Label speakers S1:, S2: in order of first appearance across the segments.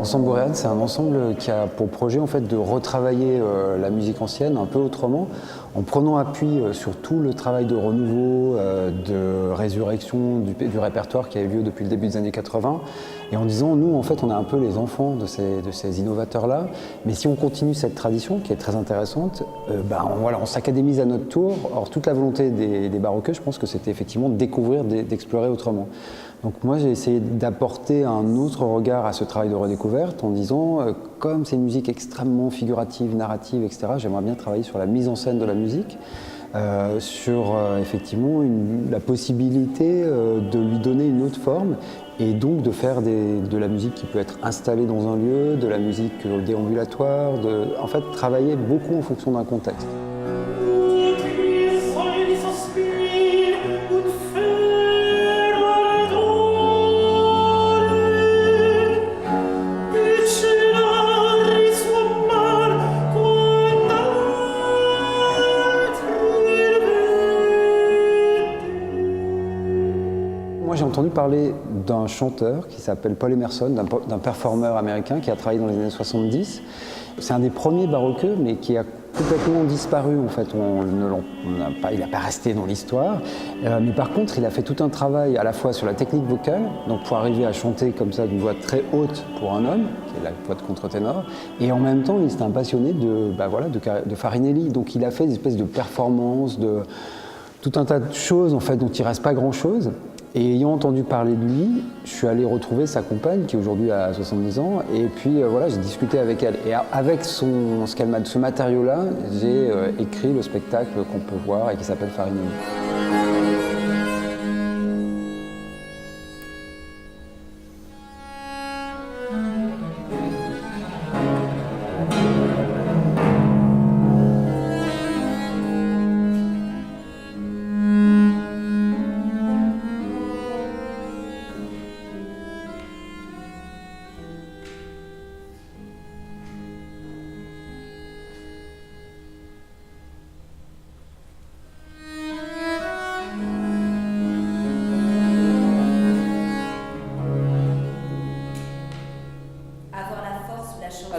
S1: Ensemble Boréal, c'est un ensemble qui a pour projet en fait, de retravailler la musique ancienne un peu autrement, en prenant appui sur tout le travail de renouveau, de résurrection du répertoire qui a eu lieu depuis le début des années 80, et en disant, nous, en fait, on est un peu les enfants de ces innovateurs-là, mais si on continue cette tradition, qui est très intéressante, on s'académise à notre tour. Or, toute la volonté des baroqueux, je pense que c'était effectivement de découvrir, d'explorer autrement. Donc moi, j'ai essayé d'apporter un autre regard à ce travail de redécouverte en disant, comme c'est une musique extrêmement figurative, narrative, etc., j'aimerais bien travailler sur la mise en scène de la musique, sur effectivement la possibilité de lui donner une autre forme et donc de faire de la musique qui peut être installée dans un lieu, de la musique déambulatoire, en fait travailler beaucoup en fonction d'un contexte. Moi, j'ai entendu parler d'un chanteur qui s'appelle Paul Emerson, d'un performeur américain qui a travaillé dans les années 70. C'est un des premiers baroqueux, mais qui a complètement disparu. En fait, il n'a pas resté dans l'histoire. Mais par contre, il a fait tout un travail à la fois sur la technique vocale, donc pour arriver à chanter comme ça d'une voix très haute pour un homme, qui est la voix de contre-ténor, et en même temps, il était un passionné de Farinelli. Donc, il a fait des espèces de performances, de tout un tas de choses en fait dont il ne reste pas grand-chose. Et ayant entendu parler de lui, je suis allé retrouver sa compagne qui aujourd'hui a 70 ans et puis j'ai discuté avec elle. Et avec ce matériau-là, j'ai écrit le spectacle qu'on peut voir et qui s'appelle Farinelli.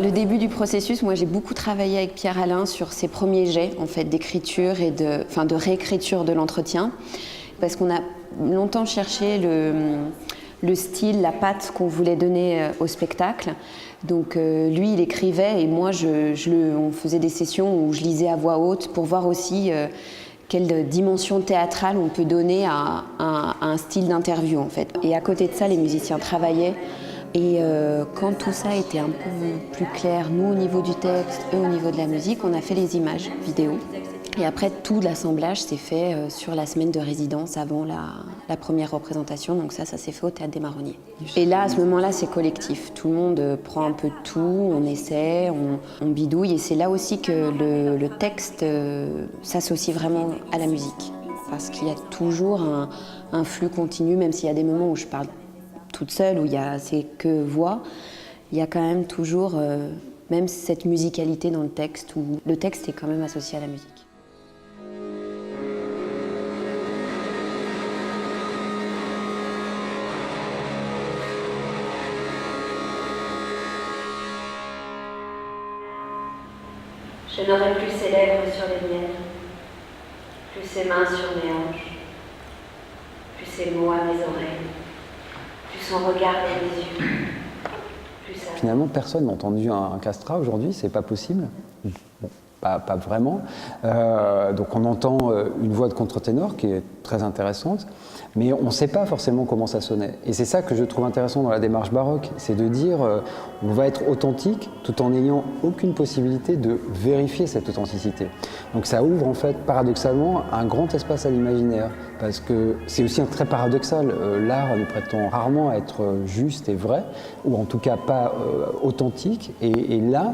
S2: Le début du processus, moi j'ai beaucoup travaillé avec Pierre-Alain sur ses premiers jets en fait, d'écriture et de réécriture de l'entretien, parce qu'on a longtemps cherché le style, la patte qu'on voulait donner au spectacle. Donc lui il écrivait et moi on faisait des sessions où je lisais à voix haute pour voir aussi quelle dimension théâtrale on peut donner à un style d'interview en fait. Et à côté de ça, les musiciens travaillaient. Et quand tout ça était un peu plus clair, nous au niveau du texte, eux au niveau de la musique, on a fait les images vidéo. Et après, tout l'assemblage s'est fait sur la semaine de résidence avant la première représentation. Donc ça s'est fait au Théâtre des Marronniers. Et là, à ce moment-là, c'est collectif. Tout le monde prend un peu de tout, on essaie, on bidouille. Et c'est là aussi que le texte s'associe vraiment à la musique. Parce qu'il y a toujours un flux continu, même s'il y a des moments où je parle toute seule, où c'est que voix, il y a quand même toujours même cette musicalité dans le texte, où le texte est quand même associé à la musique.
S3: Je n'aurai plus ses lèvres sur les miennes, plus ses mains sur mes hanches, plus ses mots à mes oreilles, plus son regard dans mes yeux.
S1: Finalement, personne n'a entendu un castrat aujourd'hui, c'est pas possible. Bon, pas vraiment. Donc on entend une voix de contre-ténor qui est très intéressante, mais on ne sait pas forcément comment ça sonnait. Et c'est ça que je trouve intéressant dans la démarche baroque, c'est de dire on va être authentique tout en n'ayant aucune possibilité de vérifier cette authenticité. Donc ça ouvre en fait paradoxalement un grand espace à l'imaginaire, parce que c'est aussi très paradoxal. L'art nous prétend rarement à être juste et vrai, ou en tout cas pas authentique. Et là,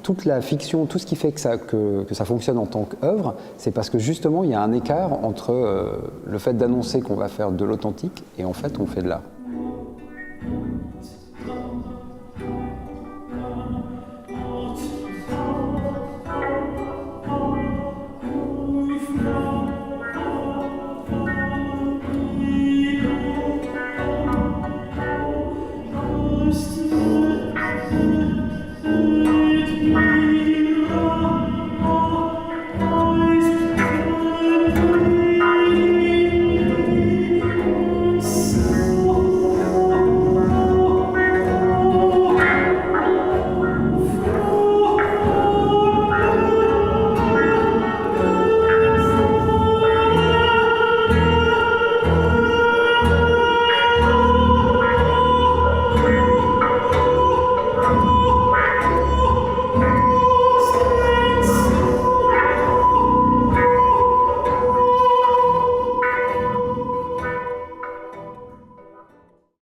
S1: toute la fiction, tout ce qui fait que ça fonctionne en tant qu'œuvre, c'est parce que justement il y a un écart entre le fait d'annoncer qu'on va faire de l'authentique et en fait on fait de l'art.